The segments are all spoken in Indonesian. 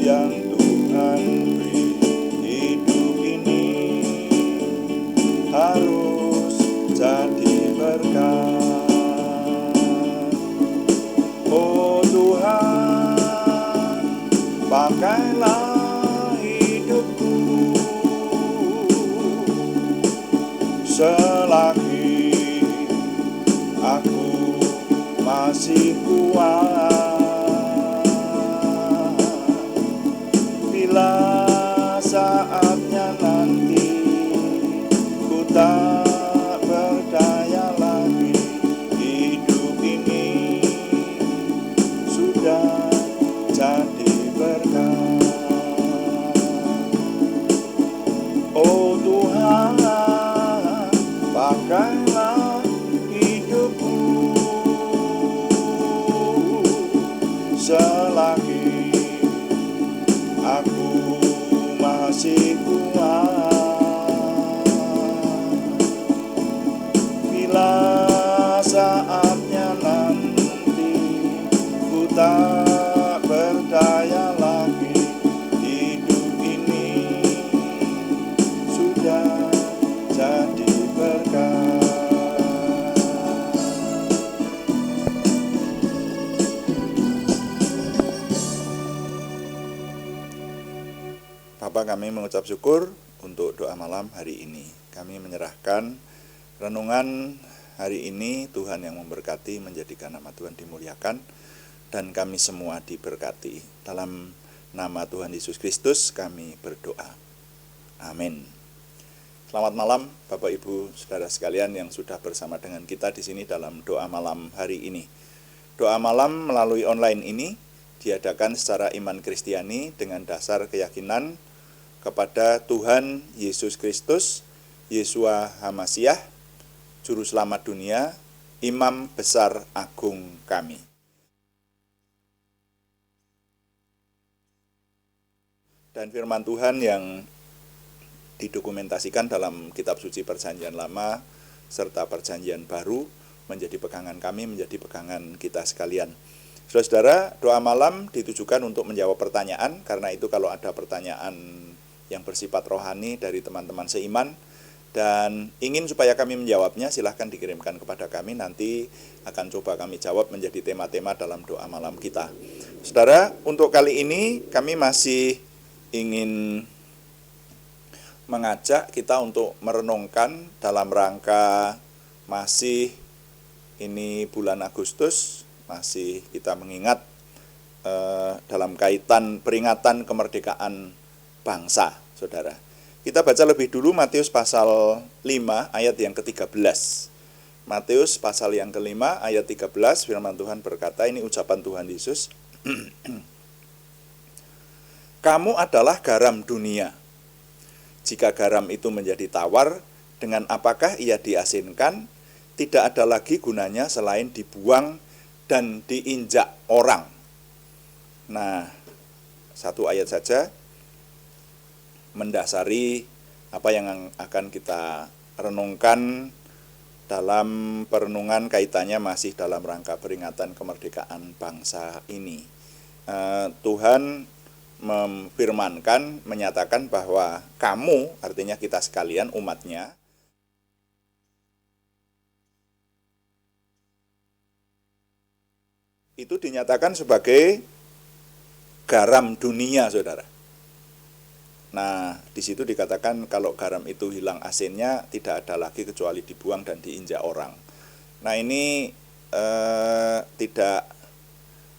yang Tuhan beri. Hidup ini harus jadi berkat. Oh Tuhan, pakailah hidupku selagi aku masih kuat. Bila saatnya nanti ku tak berdaya lagi, hidup ini sudah jadi berkat. Oh Tuhan, pakailah hidupku selagi aku masih kuat. Bila saatnya nanti ku tak berdaya lagi, hidup ini sudah jadi berkat. Bapa, kami mengucap syukur untuk doa malam hari ini. Kami menyerahkan renungan hari ini, Tuhan yang memberkati, menjadikan nama Tuhan dimuliakan, dan kami semua diberkati. Dalam nama Tuhan Yesus Kristus kami berdoa. Amin. Selamat malam Bapak Ibu Saudara sekalian yang sudah bersama dengan kita di sini dalam doa malam hari ini. Doa malam melalui online ini diadakan secara iman Kristiani dengan dasar keyakinan kepada Tuhan Yesus Kristus, Yeshua HaMasyiah, Juru Selamat dunia, Imam Besar Agung kami. Dan firman Tuhan yang didokumentasikan dalam kitab suci Perjanjian Lama serta Perjanjian Baru menjadi pegangan kami, menjadi pegangan kita sekalian. Saudara-saudara, doa malam ditujukan untuk menjawab pertanyaan, karena itu kalau ada pertanyaan yang bersifat rohani dari teman-teman seiman dan ingin supaya kami menjawabnya, silahkan dikirimkan kepada kami, nanti akan coba kami jawab menjadi tema-tema dalam doa malam kita. Saudara, untuk kali ini kami masih ingin mengajak kita untuk merenungkan dalam rangka masih ini bulan Agustus, masih kita mengingat dalam kaitan peringatan kemerdekaan bangsa, saudara. Kita baca lebih dulu Matius pasal 5 ayat yang ke-13. Matius pasal yang ke-5 ayat 13, firman Tuhan berkata, ini ucapan Tuhan Yesus. Kamu adalah garam dunia. Jika garam itu menjadi tawar, dengan apakah ia diasinkan? Tidak ada lagi gunanya selain dibuang dan diinjak orang. Nah, satu ayat saja mendasari apa yang akan kita renungkan dalam perenungan, kaitannya masih dalam rangka peringatan kemerdekaan bangsa ini. Tuhan memfirmankan, menyatakan bahwa kamu, artinya kita sekalian umatnya, itu dinyatakan sebagai garam dunia, saudara. Nah, di situ dikatakan kalau garam itu hilang asinnya, tidak ada lagi kecuali dibuang dan diinjak orang. Nah, ini tidak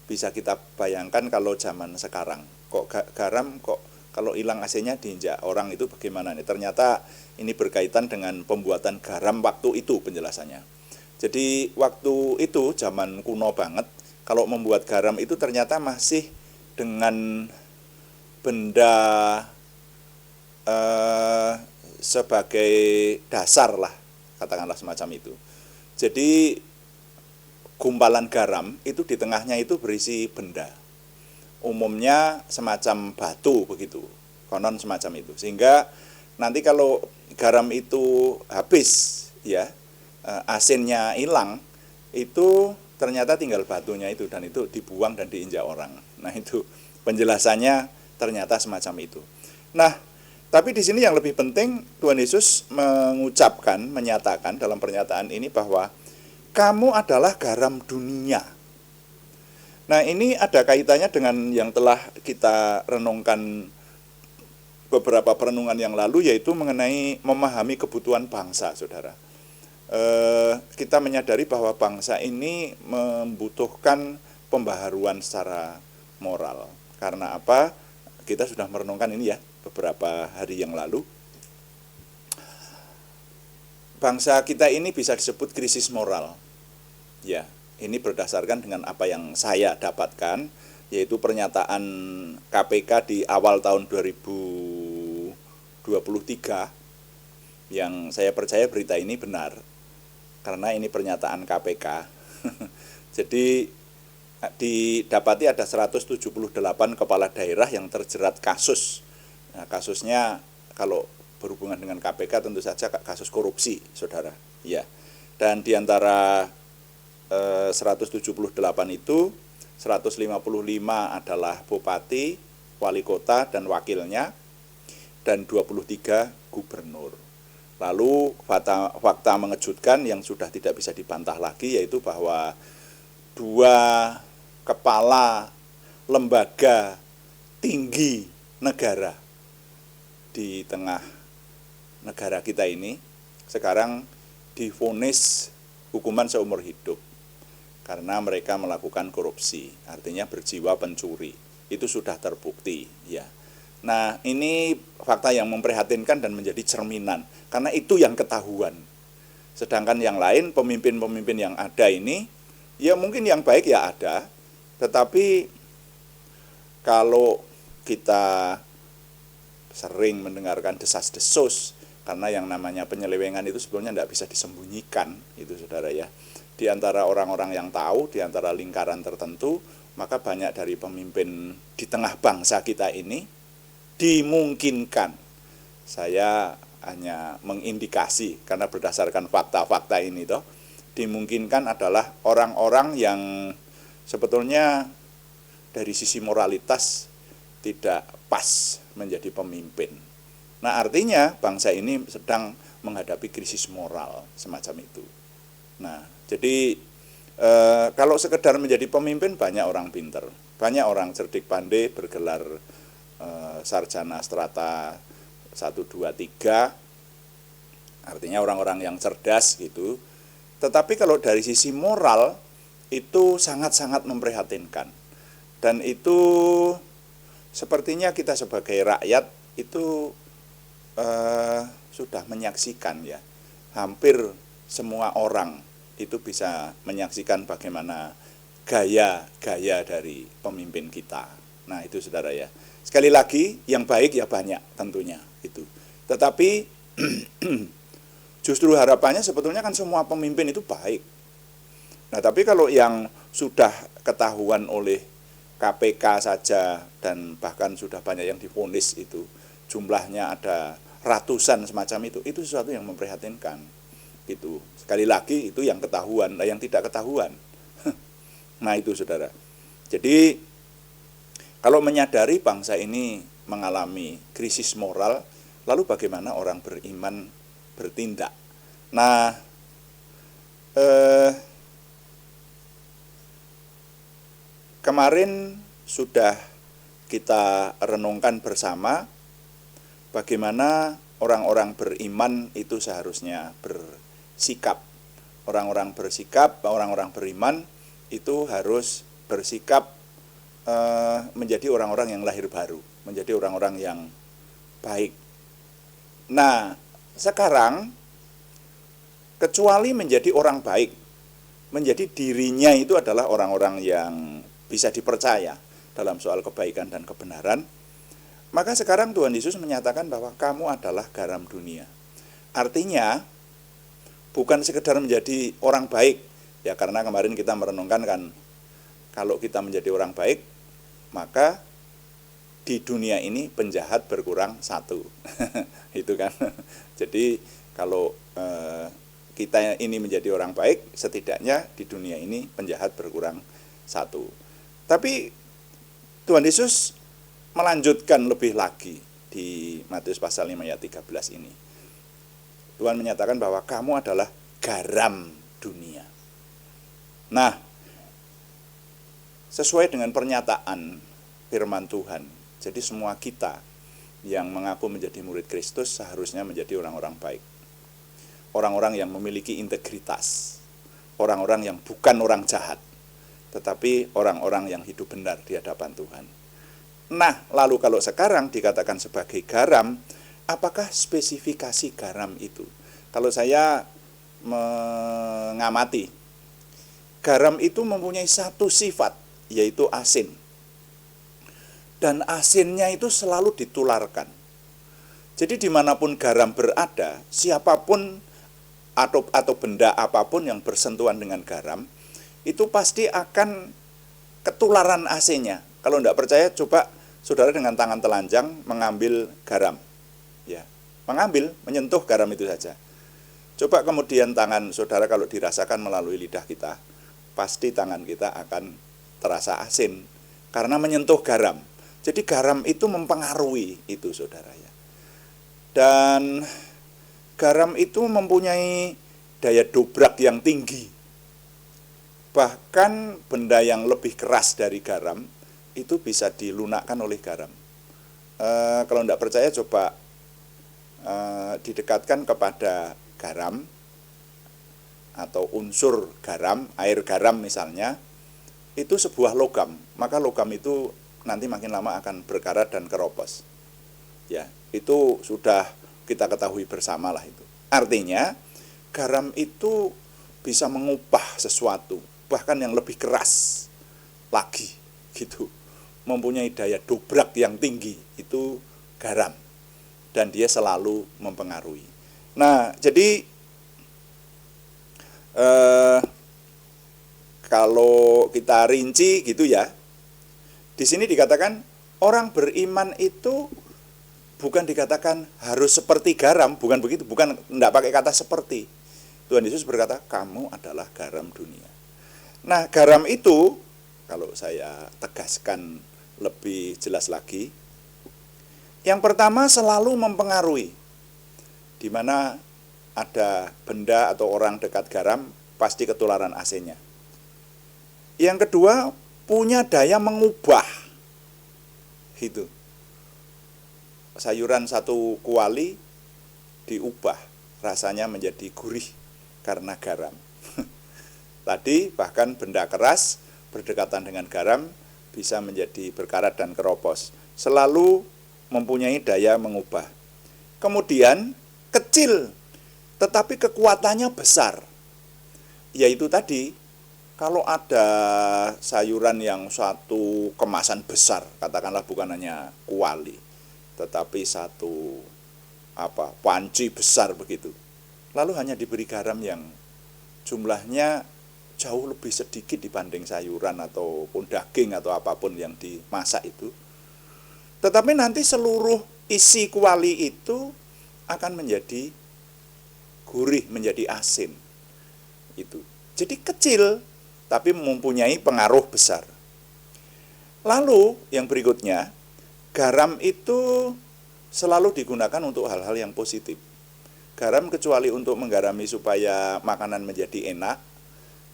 bisa kita bayangkan kalau zaman sekarang. Kok garam kok kalau hilang asinnya diinjak orang, itu bagaimana nih? Ternyata ini berkaitan dengan pembuatan garam waktu itu penjelasannya. Jadi waktu itu zaman kuno banget, kalau membuat garam itu ternyata masih dengan benda sebagai dasar lah, katakanlah semacam itu. Jadi gumpalan garam itu di tengahnya itu berisi benda, umumnya semacam batu begitu, konon semacam itu. Sehingga nanti kalau garam itu habis, ya asinnya hilang, itu ternyata tinggal batunya itu, dan itu dibuang dan diinjak orang. Nah, itu penjelasannya ternyata semacam itu. Nah, tapi di sini yang lebih penting Tuhan Yesus mengucapkan, menyatakan dalam pernyataan ini bahwa kamu adalah garam dunia. Nah, ini ada kaitannya dengan yang telah kita renungkan beberapa perenungan yang lalu, yaitu mengenai memahami kebutuhan bangsa, saudara. Kita menyadari bahwa bangsa ini membutuhkan pembaharuan secara moral. Karena apa? Kita sudah merenungkan ini ya beberapa hari yang lalu. Bangsa kita ini bisa disebut krisis moral. Ya, ini berdasarkan dengan apa yang saya dapatkan, yaitu pernyataan KPK di awal tahun 2023, yang saya percaya berita ini benar, karena ini pernyataan KPK. Jadi didapati ada 178 kepala daerah yang terjerat kasus. Nah, kasusnya kalau berhubungan dengan KPK tentu saja kasus korupsi, saudara. Ya. Dan di antara 178 itu 155 adalah bupati, wali kota dan wakilnya, dan 23 gubernur. Lalu fakta mengejutkan yang sudah tidak bisa dibantah lagi, yaitu bahwa 2 kepala lembaga tinggi negara di tengah negara kita ini sekarang divonis hukuman seumur hidup karena mereka melakukan korupsi, artinya berjiwa pencuri. Itu sudah terbukti, ya. Nah, ini fakta yang memprihatinkan dan menjadi cerminan, karena itu yang ketahuan. Sedangkan yang lain, pemimpin-pemimpin yang ada ini, ya mungkin yang baik ya ada, tetapi kalau kita sering mendengarkan desas-desus, karena yang namanya penyelewengan itu sebetulnya tidak bisa disembunyikan, itu saudara ya. Di antara orang-orang yang tahu, di antara lingkaran tertentu, maka banyak dari pemimpin di tengah bangsa kita ini dimungkinkan, saya hanya mengindikasi karena berdasarkan fakta-fakta ini toh, dimungkinkan adalah orang-orang yang sebetulnya dari sisi moralitas tidak pas menjadi pemimpin. Nah, artinya bangsa ini sedang menghadapi krisis moral semacam itu. Nah, jadi kalau sekedar menjadi pemimpin banyak orang pinter, banyak orang cerdik pandai bergelar sarjana strata 1, 2, 3, artinya orang-orang yang cerdas gitu. Tetapi kalau dari sisi moral itu sangat-sangat memprihatinkan. Dan itu sepertinya kita sebagai rakyat itu sudah menyaksikan ya. Hampir semua orang itu bisa menyaksikan bagaimana gaya-gaya dari pemimpin kita. Nah, itu saudara ya. Sekali lagi, yang baik ya banyak tentunya itu. Tetapi justru harapannya sebetulnya kan semua pemimpin itu baik. Nah, tapi kalau yang sudah ketahuan oleh KPK saja dan bahkan sudah banyak yang divonis itu, jumlahnya ada ratusan semacam itu sesuatu yang memprihatinkan. Gitu. Sekali lagi itu yang ketahuan, yang tidak ketahuan. Nah, itu saudara. Jadi kalau menyadari bangsa ini mengalami krisis moral, lalu bagaimana orang beriman bertindak? Nah, kemarin sudah kita renungkan bersama bagaimana orang-orang beriman itu seharusnya bersikap. Orang-orang bersikap, orang-orang beriman itu harus bersikap menjadi orang-orang yang lahir baru, menjadi orang-orang yang baik. Nah, sekarang kecuali menjadi orang baik, menjadi dirinya itu adalah orang-orang yang bisa dipercaya dalam soal kebaikan dan kebenaran, maka sekarang Tuhan Yesus menyatakan bahwa kamu adalah garam dunia. Artinya bukan sekedar menjadi orang baik, ya, karena kemarin kita merenungkan kan, kalau kita menjadi orang baik, maka di dunia ini penjahat berkurang 1. Itu kan. Jadi kalau kita ini menjadi orang baik, setidaknya di dunia ini penjahat berkurang 1. Tapi Tuhan Yesus melanjutkan lebih lagi di Matius pasal 5 ayat 13 ini. Tuhan menyatakan bahwa kamu adalah garam dunia. Nah, sesuai dengan pernyataan firman Tuhan, jadi semua kita yang mengaku menjadi murid Kristus seharusnya menjadi orang-orang baik. Orang-orang yang memiliki integritas. Orang-orang yang bukan orang jahat, tetapi orang-orang yang hidup benar di hadapan Tuhan. Nah, lalu kalau sekarang dikatakan sebagai garam, apakah spesifikasi garam itu? Kalau saya mengamati, garam itu mempunyai satu sifat, yaitu asin. Dan asinnya itu selalu ditularkan. Jadi dimanapun garam berada, siapapun atau benda apapun yang bersentuhan dengan garam, itu pasti akan ketularan asinnya. Kalau tidak percaya, coba saudara dengan tangan telanjang mengambil garam. Ya, menyentuh garam itu saja. Coba kemudian tangan saudara kalau dirasakan melalui lidah kita, pasti tangan kita akan terasa asin karena menyentuh garam. Jadi garam itu mempengaruhi itu saudara ya. Dan garam itu mempunyai daya dobrak yang tinggi. Bahkan benda yang lebih keras dari garam itu bisa dilunakkan oleh garam. Kalau tidak percaya coba didekatkan kepada garam atau unsur garam, air garam misalnya, itu sebuah logam. Maka logam itu nanti makin lama akan berkarat dan keropos. Ya, itu sudah kita ketahui bersama lah itu. Artinya garam itu bisa mengubah sesuatu, bahkan yang lebih keras lagi gitu. Mempunyai daya dobrak yang tinggi, itu garam. Dan dia selalu mempengaruhi. Nah, jadi kalau kita rinci gitu ya, di sini dikatakan orang beriman itu bukan dikatakan harus seperti garam, bukan begitu, bukan, tidak pakai kata seperti. Tuhan Yesus berkata, kamu adalah garam dunia. Nah, garam itu, kalau saya tegaskan lebih jelas lagi, yang pertama selalu mempengaruhi. Di mana ada benda atau orang dekat garam, pasti ketularan asinnya. Yang kedua, punya daya mengubah. Gitu. Sayuran satu kuali diubah rasanya menjadi gurih karena garam. Tadi bahkan benda keras berdekatan dengan garam bisa menjadi berkarat dan keropos. Selalu mempunyai daya mengubah. Kemudian kecil tetapi kekuatannya besar. Yaitu tadi, kalau ada sayuran yang satu kemasan besar, katakanlah bukan hanya kuali, tetapi satu panci besar begitu, lalu hanya diberi garam yang jumlahnya jauh lebih sedikit dibanding sayuran ataupun daging atau apapun yang dimasak itu, tetapi nanti seluruh isi kuali itu akan menjadi gurih, menjadi asin itu. Jadi kecil tapi mempunyai pengaruh besar. Lalu yang berikutnya, garam itu selalu digunakan untuk hal-hal yang positif. Garam kecuali untuk menggarami supaya makanan menjadi enak,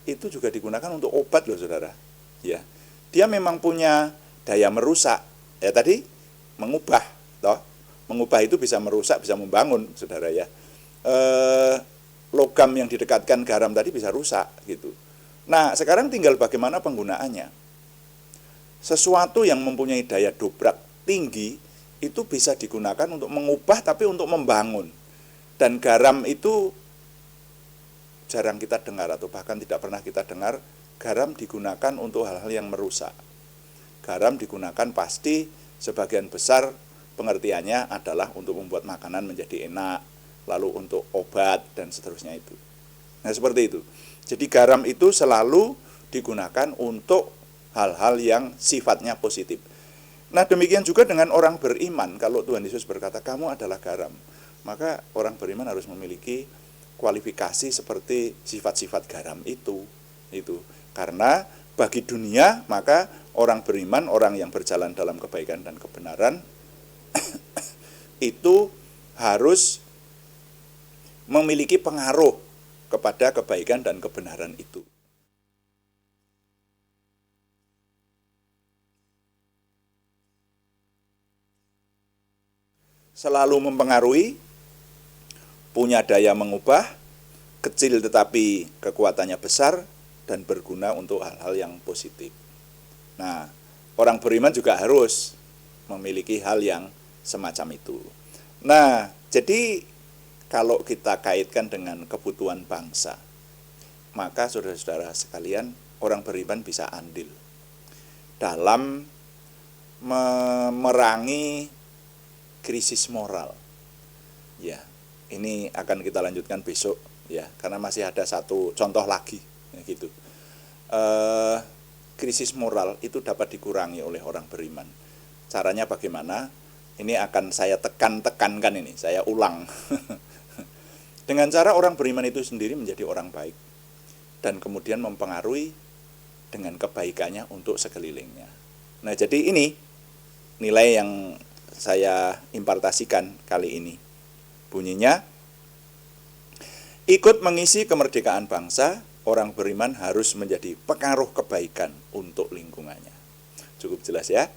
itu juga digunakan untuk obat loh saudara. Ya, dia memang punya daya merusak. Ya tadi mengubah, toh. Mengubah itu bisa merusak, bisa membangun, saudara ya. Logam yang didekatkan garam tadi bisa rusak gitu. Nah, sekarang tinggal bagaimana penggunaannya. Sesuatu yang mempunyai daya dobrak tinggi itu bisa digunakan untuk mengubah tapi untuk membangun. Dan garam itu jarang kita dengar atau bahkan tidak pernah kita dengar garam digunakan untuk hal-hal yang merusak. Garam digunakan pasti sebagian besar pengertiannya adalah untuk membuat makanan menjadi enak, lalu untuk obat dan seterusnya itu. Nah, seperti itu. Jadi garam itu selalu digunakan untuk hal-hal yang sifatnya positif. Nah, demikian juga dengan orang beriman. Kalau Tuhan Yesus berkata, kamu adalah garam, maka orang beriman harus memiliki kualifikasi seperti sifat-sifat garam itu. Karena bagi dunia, maka orang beriman, orang yang berjalan dalam kebaikan dan kebenaran itu harus memiliki pengaruh kepada kebaikan dan kebenaran itu. Selalu mempengaruhi, punya daya mengubah, kecil tetapi kekuatannya besar, dan berguna untuk hal-hal yang positif. Nah, orang beriman juga harus memiliki hal yang semacam itu. Nah, jadi kalau kita kaitkan dengan kebutuhan bangsa, maka saudara-saudara sekalian, orang beriman bisa andil dalam memerangi krisis moral. Ya, ini akan kita lanjutkan besok ya, karena masih ada satu contoh lagi ya, gitu. Krisis moral itu dapat dikurangi oleh orang beriman. Caranya bagaimana? Ini akan saya tekankan ini, saya ulang. Dengan cara orang beriman itu sendiri menjadi orang baik dan kemudian mempengaruhi dengan kebaikannya untuk sekelilingnya. Nah, jadi ini nilai yang saya impartasikan kali ini. Bunyinya, ikut mengisi kemerdekaan bangsa, orang beriman harus menjadi pengaruh kebaikan untuk lingkungannya. Cukup jelas ya.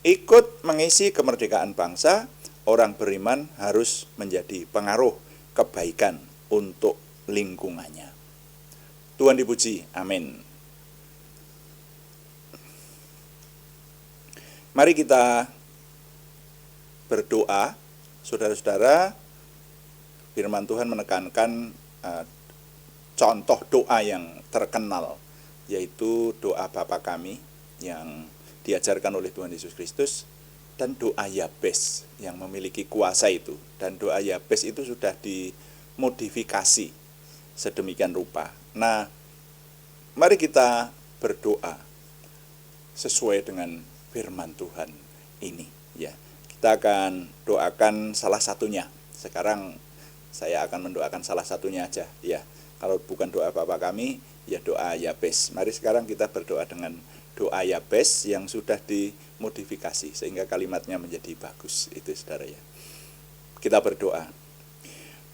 Ikut mengisi kemerdekaan bangsa, orang beriman harus menjadi pengaruh kebaikan untuk lingkungannya. Tuhan dipuji, amin. Mari kita berdoa. Saudara-saudara, firman Tuhan menekankan contoh doa yang terkenal, yaitu doa Bapa kami yang diajarkan oleh Tuhan Yesus Kristus, dan doa Yabes yang memiliki kuasa itu. Dan doa Yabes itu sudah dimodifikasi sedemikian rupa. Nah, mari kita berdoa sesuai dengan firman Tuhan ini ya. Kita akan doakan salah satunya. Sekarang saya akan mendoakan salah satunya aja ya. Kalau bukan doa Bapa kami, ya doa Yabes. Mari sekarang kita berdoa dengan doa Yabes yang sudah dimodifikasi sehingga kalimatnya menjadi bagus. Itu saudara ya. Kita berdoa.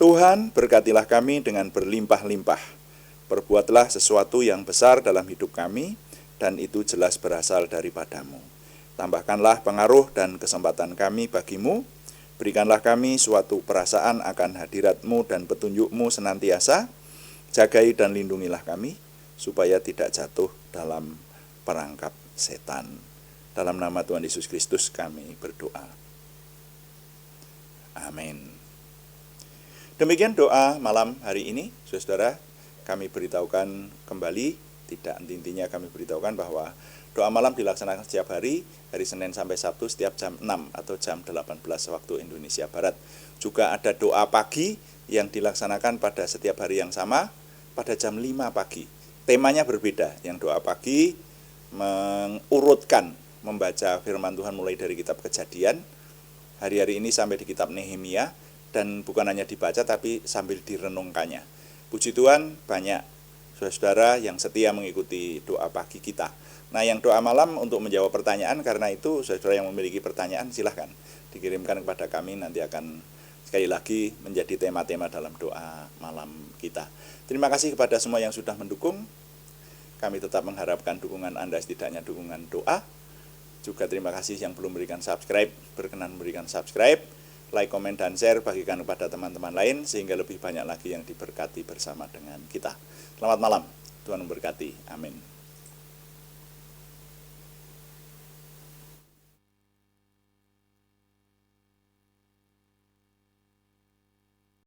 Tuhan, berkatilah kami dengan berlimpah-limpah. Perbuatlah sesuatu yang besar dalam hidup kami, dan itu jelas berasal daripadamu. Tambahkanlah pengaruh dan kesempatan kami bagimu. Berikanlah kami suatu perasaan akan hadirat-Mu dan petunjuk-Mu senantiasa. Jagai dan lindungilah kami, supaya tidak jatuh dalam perangkap setan. Dalam nama Tuhan Yesus Kristus kami berdoa. Amin. Demikian doa malam hari ini, saudara. Kami beritahukan kembali, tidak intinya kami beritahukan bahwa doa malam dilaksanakan setiap hari Senin sampai Sabtu setiap jam 6 atau jam 18 waktu Indonesia Barat. Juga ada doa pagi yang dilaksanakan pada setiap hari yang sama pada jam 5 pagi. Temanya berbeda. Yang doa pagi mengurutkan membaca firman Tuhan mulai dari kitab Kejadian. Hari-hari ini sampai di kitab Nehemia, dan bukan hanya dibaca tapi sambil direnungkannya. Puji Tuhan, banyak saudara-saudara yang setia mengikuti doa pagi kita. Nah, yang doa malam untuk menjawab pertanyaan, karena itu saudara yang memiliki pertanyaan silahkan dikirimkan kepada kami, nanti akan sekali lagi menjadi tema-tema dalam doa malam kita. Terima kasih kepada semua yang sudah mendukung. Kami tetap mengharapkan dukungan Anda, setidaknya dukungan doa. Juga terima kasih yang belum memberikan subscribe, berkenan memberikan subscribe, like, komen, dan share, bagikan kepada teman-teman lain sehingga lebih banyak lagi yang diberkati bersama dengan kita. Selamat malam, Tuhan memberkati. Amin.